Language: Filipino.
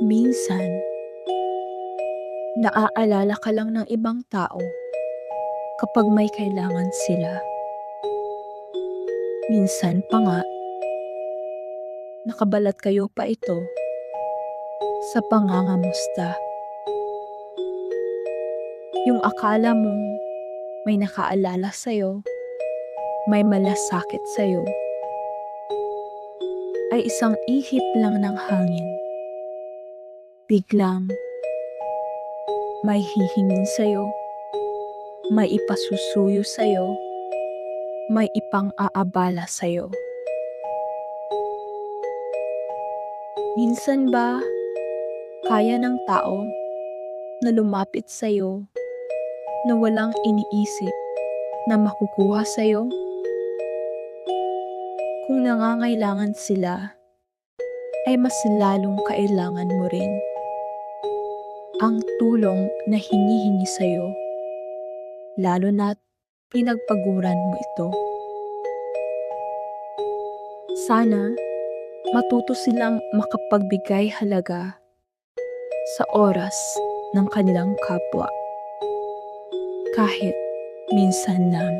Minsan, naaalala ka lang ng ibang tao kapag may kailangan sila. Minsan pa nga, nakabalat kayo pa ito sa pangangamusta. Yung akala mong may nakaalala sa'yo, may malasakit sa'yo, ay isang ihip lang ng hangin. Biglang may hihingin sa'yo, may ipasusuyo sa'yo, may ipang-aabala sa'yo. Minsan ba, kaya ng tao na lumapit sa'yo na walang iniisip na makukuha sa'yo? Kung nangangailangan sila, ay mas lalong kailangan mo rin ang tulong na hinihingi sa'yo, lalo na't pinagpaguran mo ito. Sana matuto silang makapagbigay halaga sa oras ng kanilang kapwa, kahit minsan lang.